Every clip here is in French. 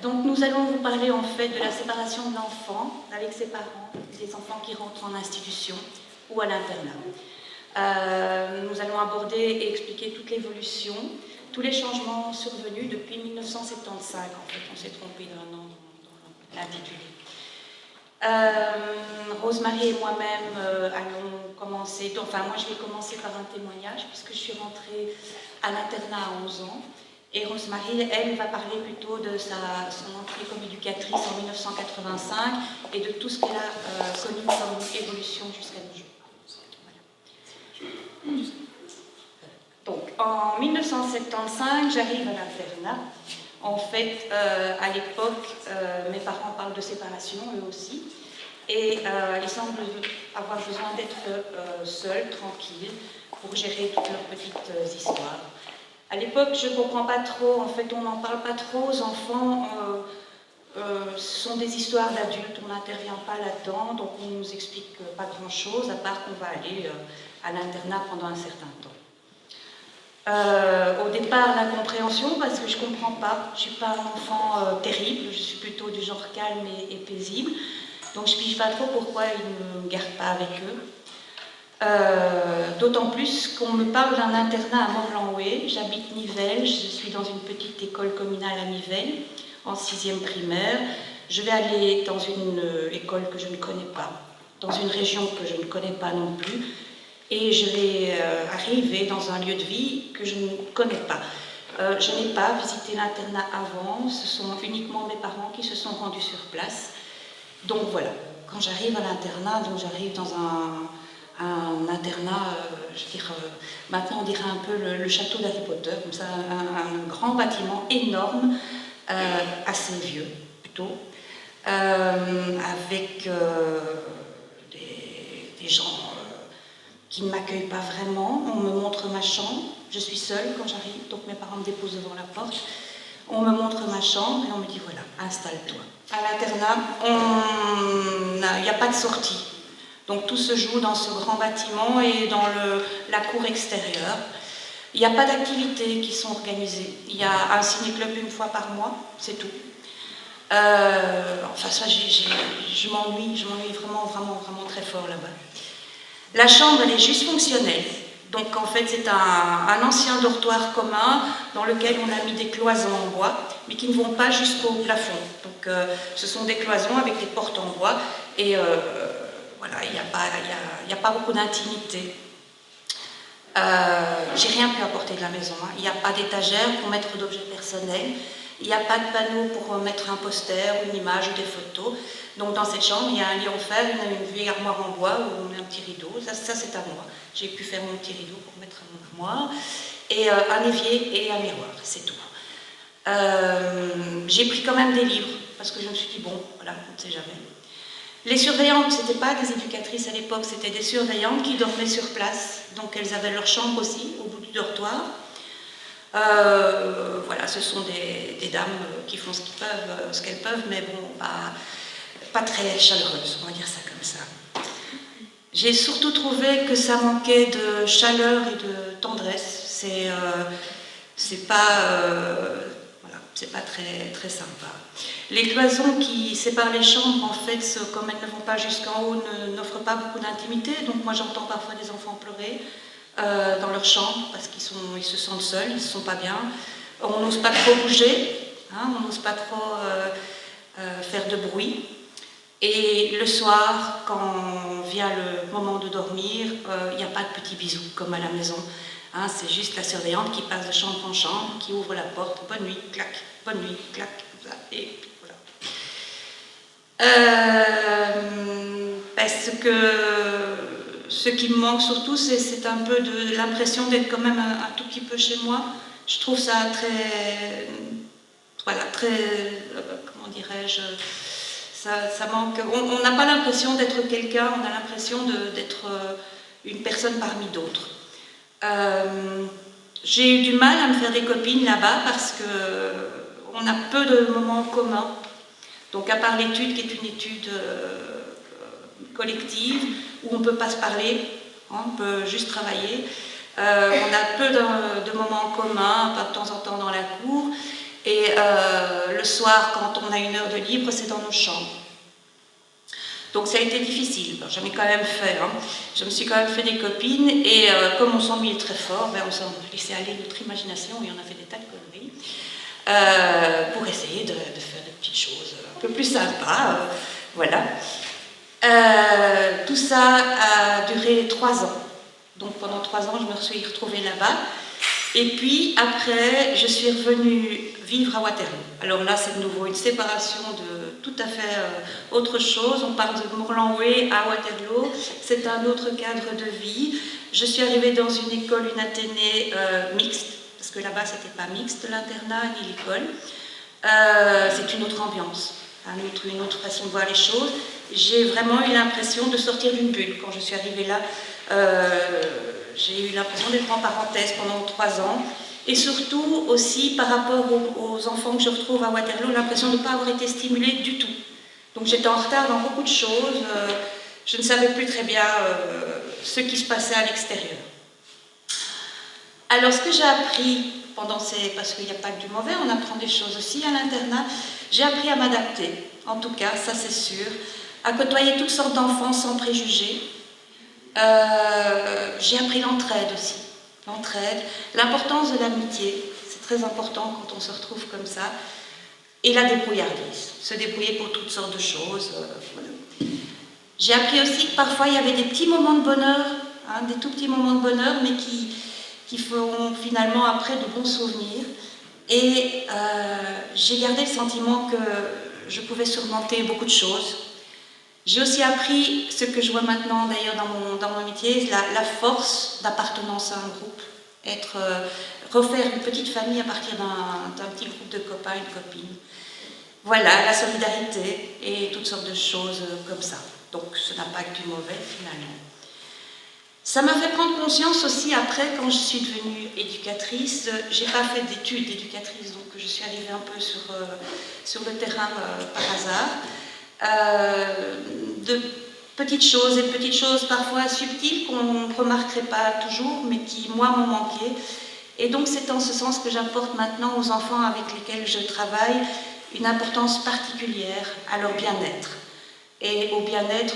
Donc nous allons vous parler en fait de la séparation de l'enfant avec ses parents, des enfants qui rentrent en institution ou à l'internat. Nous allons aborder et expliquer toute l'évolution, tous les changements survenus depuis 1975. En fait, on s'est trompé d'un an dans l'intitulé. Rosemary et moi-même allons commencer, enfin moi je vais commencer par un témoignage puisque je suis rentrée à l'internat à 11 ans. Et Rosemary, elle, va parler plutôt de son entrée comme éducatrice en 1985 et de tout ce qu'elle a connu comme évolution jusqu'à nos jours. Voilà. Donc, en 1975, j'arrive à l'internat. En fait, à l'époque, mes parents parlent de séparation, eux aussi. Et ils semblent avoir besoin d'être seuls, tranquilles, pour gérer toutes leurs petites histoires. À l'époque, je ne comprends pas trop, en fait, on n'en parle pas trop aux enfants. Ce sont des histoires d'adultes, on n'intervient pas là-dedans, donc on ne nous explique pas grand-chose, à part qu'on va aller à l'internat pendant un certain temps. Au départ, l'incompréhension, parce que je ne comprends pas. Je ne suis pas un enfant terrible, je suis plutôt du genre calme et paisible. Donc je ne pige pas trop pourquoi ils ne me gardent pas avec eux. D'autant plus qu'on me parle d'un internat à Morlanoué. J'habite Nivelles, je suis dans une petite école communale à Nivelles, en 6e primaire. Je vais aller dans une école que je ne connais pas, dans une région que je ne connais pas non plus. Et je vais arriver dans un lieu de vie que je ne connais pas. Je n'ai pas visité l'internat avant, ce sont uniquement mes parents qui se sont rendus sur place. Donc voilà, quand j'arrive à l'internat, donc j'arrive dans un internat, je veux dire, maintenant on dirait un peu le château d'Harry Potter, comme ça, un grand bâtiment énorme, assez vieux plutôt, avec des gens qui ne m'accueillent pas vraiment. On me montre ma chambre, je suis seule quand j'arrive, donc mes parents me déposent devant la porte. On me montre ma chambre et on me dit voilà, installe-toi. À l'internat, il n'y a pas de sortie. Donc tout se joue dans ce grand bâtiment et dans la cour extérieure. Il n'y a pas d'activités qui sont organisées. Il y a un ciné-club une fois par mois, c'est tout. Enfin ça, je m'ennuie vraiment très fort là-bas. La chambre, elle est juste fonctionnelle. Donc en fait, c'est un ancien dortoir commun dans lequel on a mis des cloisons en bois, mais qui ne vont pas jusqu'au plafond. Donc ce sont des cloisons avec des portes en bois et voilà, il n'y a pas beaucoup d'intimité. J'ai rien pu apporter de la maison. Hein. Il n'y a pas d'étagère pour mettre d'objets personnels. Il n'y a pas de panneau pour mettre un poster, une image ou des photos. Donc dans cette chambre, il y a un lit en fer, une vieille armoire en bois où on met un petit rideau. Ça c'est à moi. J'ai pu faire mon petit rideau pour mettre mon armoire. Et un évier et un miroir, c'est tout. J'ai pris quand même des livres, parce que je me suis dit, bon, voilà, on ne sait jamais. Les surveillantes, ce n'étaient pas des éducatrices à l'époque, c'était des surveillantes qui dormaient sur place. Donc elles avaient leur chambre aussi, au bout du dortoir. Voilà, ce sont des dames qui font ce qu'elles peuvent, mais bon, pas très chaleureuses, on va dire ça comme ça. J'ai surtout trouvé que ça manquait de chaleur et de tendresse. C'est pas très sympa. Les cloisons qui séparent les chambres, en fait, comme elles ne vont pas jusqu'en haut, n'offrent pas beaucoup d'intimité. Donc moi, j'entends parfois des enfants pleurer dans leur chambre parce qu'ils se sentent seuls, ils ne se sentent pas bien. On n'ose pas trop bouger, hein, on n'ose pas trop faire de bruit. Et le soir, quand vient le moment de dormir, il n'y a pas de petits bisous comme à la maison. Hein, c'est juste la surveillante qui passe de chambre en chambre, qui ouvre la porte, bonne nuit, clac, bonne nuit, clac, et voilà. Parce que ce qui me manque surtout, c'est un peu de l'impression d'être quand même un tout petit peu chez moi. Je trouve ça très, voilà, très, comment dirais-je, ça manque. On n'a pas l'impression d'être quelqu'un, on a l'impression d'être une personne parmi d'autres. J'ai eu du mal à me faire des copines là-bas parce qu'on a peu de moments communs. Donc à part l'étude qui est une étude collective où on ne peut pas se parler, hein, on peut juste travailler. On a peu de moments communs, pas de temps en temps dans la cour. Et le soir, quand on a une heure de libre, c'est dans nos chambres. Donc ça a été difficile, j'en ai quand même fait, hein. Je me suis quand même fait des copines et comme on s'ennuyait très fort, on s'en laissait aller notre imagination et on a fait des tas de conneries pour essayer de faire des petites choses un peu plus sympas, voilà. Tout ça a duré 3 ans, donc pendant 3 ans je me suis retrouvée là-bas. Et puis après, je suis revenue vivre à Waterloo. Alors là, c'est de nouveau une séparation de tout à fait autre chose. On part de Morlanway à Waterloo. C'est un autre cadre de vie. Je suis arrivée dans une école, une Athénée mixte, parce que là-bas, c'était pas mixte, l'internat ni l'école. C'est une autre ambiance, une autre façon de voir les choses. J'ai vraiment eu l'impression de sortir d'une bulle quand je suis arrivée là. J'ai eu l'impression d'être en parenthèse pendant 3 ans et surtout aussi par rapport aux enfants que je retrouve à Waterloo, l'impression de ne pas avoir été stimulée du tout. Donc j'étais en retard dans beaucoup de choses, je ne savais plus très bien ce qui se passait à l'extérieur. Alors ce que j'ai appris pendant parce qu'il n'y a pas que du mauvais, on apprend des choses aussi à l'internat, j'ai appris à m'adapter, en tout cas, ça c'est sûr, à côtoyer toutes sortes d'enfants sans préjugés. J'ai appris l'entraide aussi, l'importance de l'amitié, c'est très important quand on se retrouve comme ça, et la débrouillardise, se débrouiller pour toutes sortes de choses. Voilà. J'ai appris aussi que parfois il y avait des petits moments de bonheur, hein, des tout petits moments de bonheur, mais qui feront finalement après de bons souvenirs. Et j'ai gardé le sentiment que je pouvais surmonter beaucoup de choses. J'ai aussi appris ce que je vois maintenant d'ailleurs dans mon métier, la force d'appartenance à un groupe, refaire une petite famille à partir d'un petit groupe de copains et de copines. Voilà, la solidarité et toutes sortes de choses comme ça. Donc ce n'a pas que du mauvais finalement. Ça m'a fait prendre conscience aussi après, quand je suis devenue éducatrice, j'ai pas fait d'études d'éducatrice, donc je suis arrivée un peu sur le terrain par hasard. De petites choses parfois subtiles qu'on ne remarquerait pas toujours, mais qui, moi, m'ont manqué. Et donc, c'est en ce sens que j'apporte maintenant aux enfants avec lesquels je travaille une importance particulière à leur bien-être et au bien-être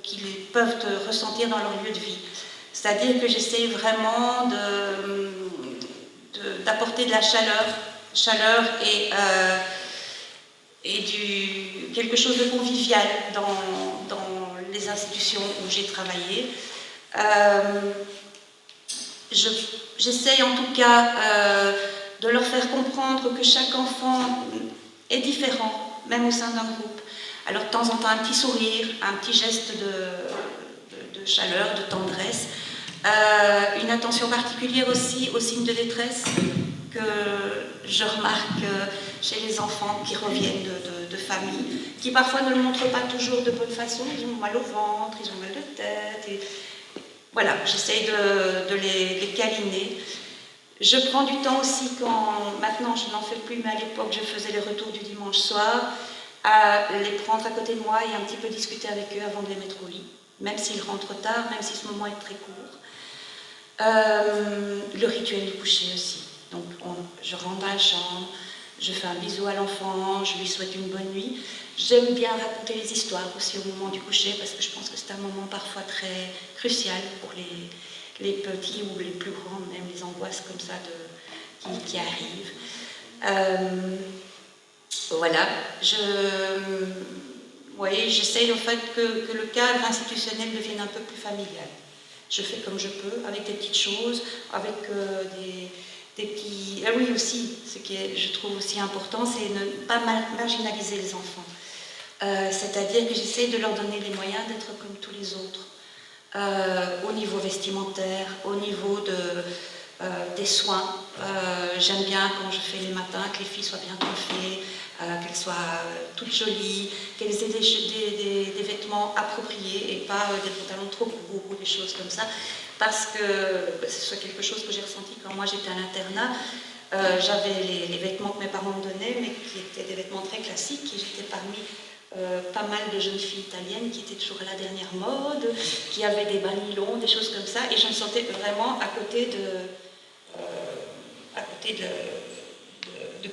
qu'ils peuvent ressentir dans leur lieu de vie. C'est-à-dire que j'essaie vraiment d'apporter de la chaleur et quelque chose de convivial dans les institutions où j'ai travaillé. J'essaye en tout cas de leur faire comprendre que chaque enfant est différent, même au sein d'un groupe. Alors de temps en temps un petit sourire, un petit geste de chaleur, de tendresse, une attention particulière aussi aux signes de détresse que je remarque chez les enfants qui reviennent de familles, qui parfois ne le montrent pas toujours de bonne façon, ils ont mal au ventre, ils ont mal de tête, et voilà, j'essaye de les câliner. Je prends du temps aussi maintenant je n'en fais plus, mais à l'époque je faisais les retours du dimanche soir, à les prendre à côté de moi et un petit peu discuter avec eux avant de les mettre au lit, même s'ils rentrent tard, même si ce moment est très court. Le rituel du coucher aussi. Donc je rentre dans la chambre, je fais un bisou à l'enfant, je lui souhaite une bonne nuit. J'aime bien raconter les histoires aussi au moment du coucher parce que je pense que c'est un moment parfois très crucial pour les petits ou les plus grands, même les angoisses comme ça qui arrivent. Voilà, j'essaye en fait que le cadre institutionnel devienne un peu plus familial. Je fais comme je peux, avec des petites choses, avec des petits... Ah oui, aussi, ce qui est, je trouve aussi important, c'est ne pas marginaliser les enfants. C'est-à-dire que j'essaie de leur donner les moyens d'être comme tous les autres, au niveau vestimentaire, au niveau des soins. J'aime bien quand je fais les matins que les filles soient bien coiffées, qu'elles soient toutes jolies, qu'elles aient des vêtements appropriés et pas des pantalons trop courts ou des choses comme ça, parce que c'est quelque chose que j'ai ressenti quand moi j'étais à l'internat. J'avais les vêtements que mes parents me donnaient, mais qui étaient des vêtements très classiques, et j'étais parmi pas mal de jeunes filles italiennes qui étaient toujours à la dernière mode, qui avaient des bas longs, des choses comme ça, et je me sentais vraiment à côté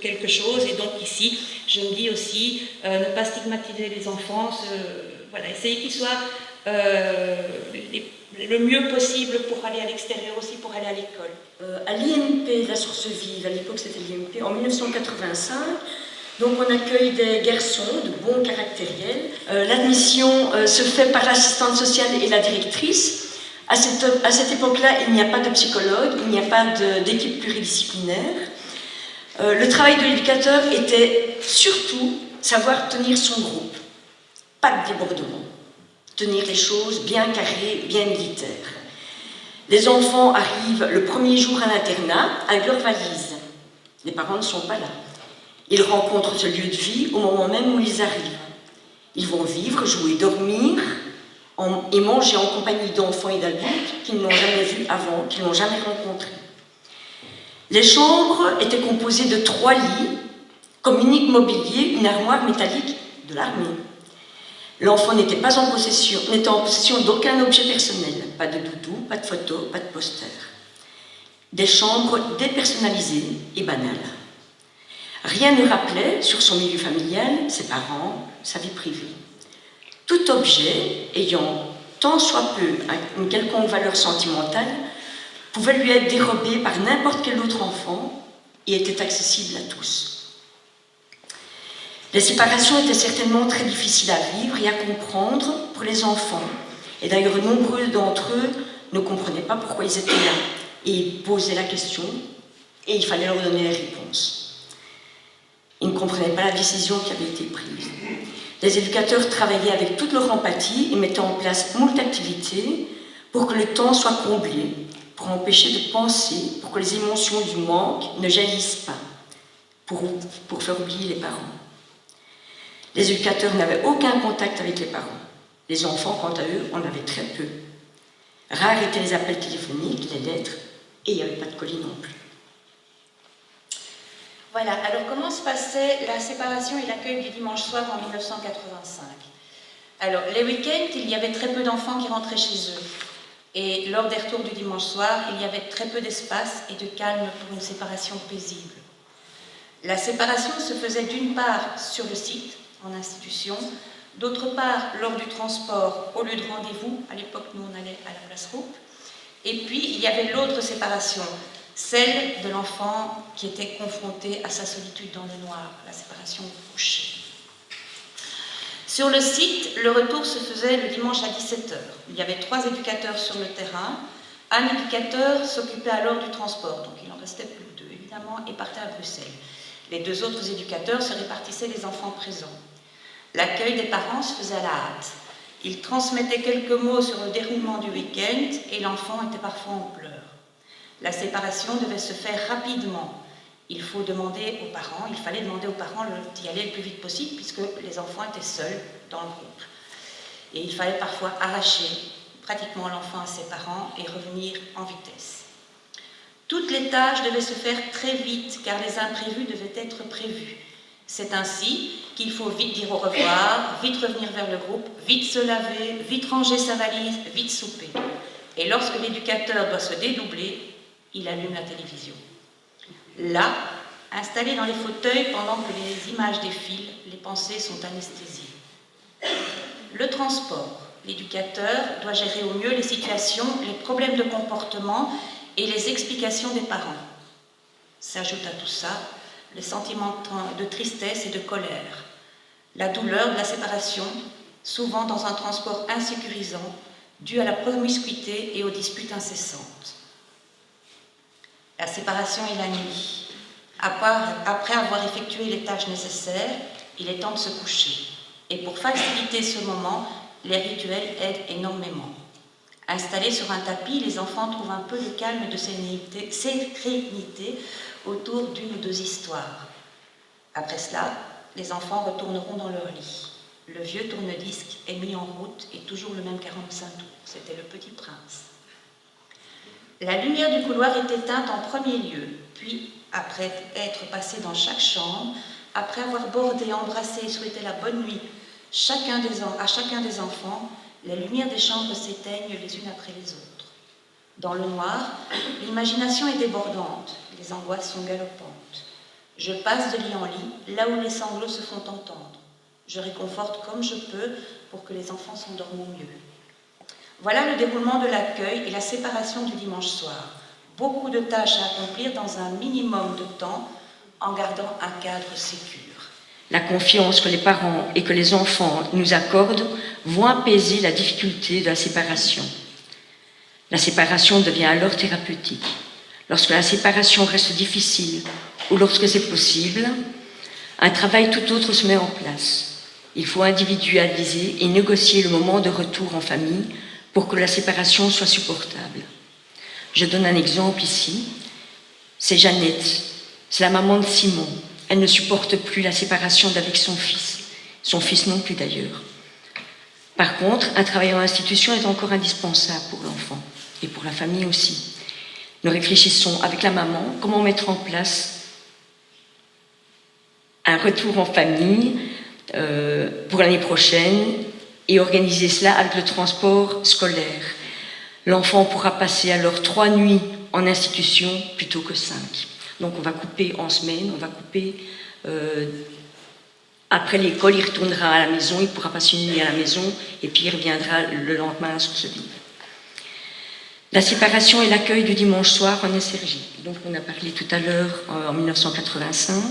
quelque chose. Et donc ici, je me dis aussi, ne pas stigmatiser les enfants, voilà, essayer qu'ils soient le mieux possible pour aller à l'extérieur aussi, pour aller à l'école. À l'IMP, la Source Vive, à l'époque c'était l'IMP, en 1985, donc on accueille des garçons de bons caractériels. L'admission se fait par l'assistante sociale et la directrice. À cette époque-là, il n'y a pas de psychologue, il n'y a pas d'équipe pluridisciplinaire. Le travail de l'éducateur était surtout savoir tenir son groupe, pas de débordement, tenir les choses bien carrées, bien militaires. Les enfants arrivent le premier jour à l'internat avec leurs valises. Les parents ne sont pas là. Ils rencontrent ce lieu de vie au moment même où ils arrivent. Ils vont vivre, jouer, dormir et manger en compagnie d'enfants et d'adultes qu'ils n'ont jamais vus avant, qu'ils n'ont jamais rencontrés. Les chambres étaient composées de 3 lits, comme unique mobilier, une armoire métallique de l'armée. L'enfant n'était en possession d'aucun objet personnel, pas de doudou, pas de photo, pas de poster. Des chambres dépersonnalisées et banales. Rien ne rappelait sur son milieu familial, ses parents, sa vie privée. Tout objet ayant tant soit peu une quelconque valeur sentimentale pouvait lui être dérobé par n'importe quel autre enfant et était accessible à tous. Les séparations étaient certainement très difficiles à vivre et à comprendre pour les enfants. Et d'ailleurs, nombreux d'entre eux ne comprenaient pas pourquoi ils étaient là. Et ils posaient la question et il fallait leur donner les réponses. Ils ne comprenaient pas la décision qui avait été prise. Les éducateurs travaillaient avec toute leur empathie et mettaient en place moult activités pour que le temps soit comblé, pour empêcher de penser, pour que les émotions du manque ne jaillissent pas, pour faire oublier les parents. Les éducateurs n'avaient aucun contact avec les parents. Les enfants, quant à eux, en avaient très peu. Rares étaient les appels téléphoniques, les lettres, et il n'y avait pas de colis non plus. Voilà, alors comment se passait la séparation et l'accueil du dimanche soir en 1985 ? Alors, les week-ends, il y avait très peu d'enfants qui rentraient chez eux. Et lors des retours du dimanche soir, il y avait très peu d'espace et de calme pour une séparation paisible. La séparation se faisait d'une part sur le site, en institution, d'autre part lors du transport au lieu de rendez-vous, à l'époque nous on allait à la place Roupe, et puis il y avait l'autre séparation, celle de l'enfant qui était confronté à sa solitude dans le noir, la séparation au coucher. Sur le site, le retour se faisait le dimanche à 17h. Il y avait 3 éducateurs sur le terrain, un éducateur s'occupait alors du transport, donc il en restait plus que 2 évidemment, et partait à Bruxelles. Les 2 autres éducateurs se répartissaient les enfants présents. L'accueil des parents se faisait à la hâte. Ils transmettaient quelques mots sur le déroulement du week-end et l'enfant était parfois en pleurs. La séparation devait se faire rapidement. Il fallait demander aux parents d'y aller le plus vite possible puisque les enfants étaient seuls dans le groupe. Et il fallait parfois arracher pratiquement l'enfant à ses parents et revenir en vitesse. Toutes les tâches devaient se faire très vite car les imprévus devaient être prévus. C'est ainsi qu'il faut vite dire au revoir, vite revenir vers le groupe, vite se laver, vite ranger sa valise, vite souper. Et lorsque l'éducateur doit se dédoubler, il allume la télévision. Là, installé dans les fauteuils pendant que les images défilent, les pensées sont anesthésiées. Le transport. L'éducateur doit gérer au mieux les situations, les problèmes de comportement et les explications des parents. S'ajoute à tout ça les sentiments de tristesse et de colère, la douleur de la séparation, souvent dans un transport insécurisant, dû à la promiscuité et aux disputes incessantes. La séparation et la nuit. Après avoir effectué les tâches nécessaires, il est temps de se coucher. Et pour faciliter ce moment, les rituels aident énormément. Installés sur un tapis, les enfants trouvent un peu le calme de sérénité autour d'une ou 2 histoires. Après cela, les enfants retourneront dans leur lit. Le vieux tourne-disque est mis en route et toujours le même 45 tours. C'était le Petit Prince. La lumière du couloir est éteinte en premier lieu, puis, après être passé dans chaque chambre, après avoir bordé, embrassé et souhaité la bonne nuit à chacun des enfants, les lumières des chambres s'éteignent les unes après les autres. Dans le noir, l'imagination est débordante, les angoisses sont galopantes. Je passe de lit en lit, là où les sanglots se font entendre. Je réconforte comme je peux pour que les enfants s'endorment au mieux. Voilà le déroulement de l'accueil et la séparation du dimanche soir. Beaucoup de tâches à accomplir dans un minimum de temps en gardant un cadre sécure. La confiance que les parents et que les enfants nous accordent vont apaiser la difficulté de la séparation. La séparation devient alors thérapeutique. Lorsque la séparation reste difficile ou lorsque c'est possible, un travail tout autre se met en place. Il faut individualiser et négocier le moment de retour en famille pour que la séparation soit supportable. Je donne un exemple ici. C'est Jeannette, c'est la maman de Simon. Elle ne supporte plus la séparation d'avec son fils non plus d'ailleurs. Par contre, un travail en institution est encore indispensable pour l'enfant et pour la famille aussi. Nous réfléchissons avec la maman comment mettre en place un retour en famille pour l'année prochaine et organiser cela avec le transport scolaire. L'enfant pourra passer alors 3 nuits en institution plutôt que 5. Donc on va couper en semaine, on va couper après l'école, il retournera à la maison, il pourra passer une nuit à la maison et puis il reviendra le lendemain à la source vive. La séparation et l'accueil du dimanche soir en SRJ. Donc on a parlé tout à l'heure en 1985.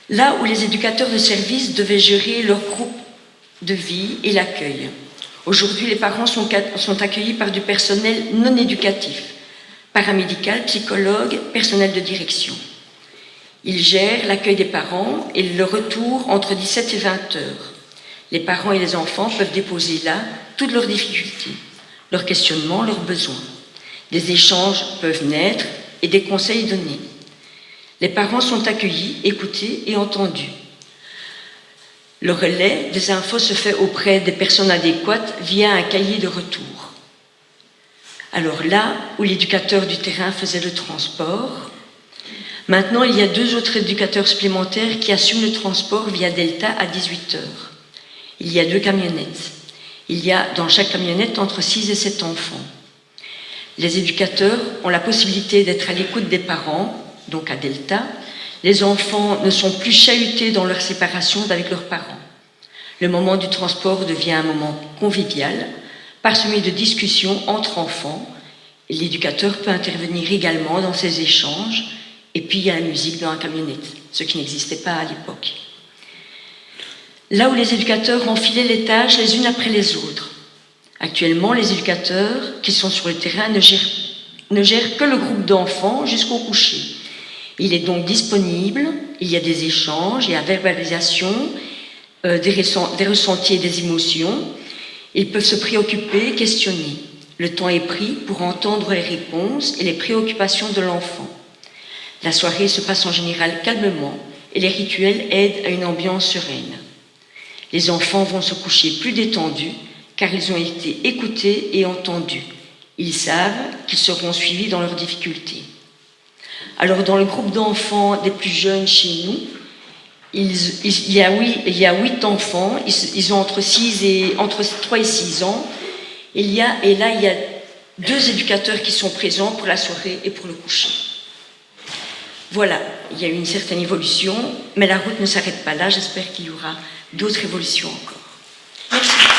Là où les éducateurs de service devaient gérer leur groupe de vie et l'accueil. Aujourd'hui, les parents sont accueillis par du personnel non éducatif, paramédical, psychologue, personnel de direction. Ils gèrent l'accueil des parents et le retour entre 17 et 20 heures. Les parents et les enfants peuvent déposer là toutes leurs difficultés, leurs questionnements, leurs besoins. Des échanges peuvent naître et des conseils donnés. Les parents sont accueillis, écoutés et entendus. Le relais des infos se fait auprès des personnes adéquates via un cahier de retour. Alors là où l'éducateur du terrain faisait le transport, maintenant il y a 2 autres éducateurs supplémentaires qui assument le transport via Delta à 18 heures. Il y a 2 camionnettes. Il y a dans chaque camionnette entre 6 et 7 enfants. Les éducateurs ont la possibilité d'être à l'écoute des parents, donc à Delta. Les enfants ne sont plus chahutés dans leur séparation avec leurs parents. Le moment du transport devient un moment convivial, parsemé de discussions entre enfants. Et l'éducateur peut intervenir également dans ces échanges. Et puis il y a la musique dans la camionnette, ce qui n'existait pas à l'époque. Là où les éducateurs enfilaient les tâches les unes après les autres. Actuellement, les éducateurs qui sont sur le terrain ne gèrent que le groupe d'enfants jusqu'au coucher. Il est donc disponible, il y a des échanges, il y a verbalisation des ressentis et des émotions. Ils peuvent se préoccuper, questionner. Le temps est pris pour entendre les réponses et les préoccupations de l'enfant. La soirée se passe en général calmement et les rituels aident à une ambiance sereine. Les enfants vont se coucher plus détendus car ils ont été écoutés et entendus. Ils savent qu'ils seront suivis dans leurs difficultés. Alors dans le groupe d'enfants des plus jeunes chez nous, il y a 8 enfants, ils ont entre 3 et 6 ans. Et là, il y a 2 éducateurs qui sont présents pour la soirée et pour le coucher. Voilà, il y a eu une certaine évolution, mais la route ne s'arrête pas là. J'espère qu'il y aura d'autres évolutions encore. Merci.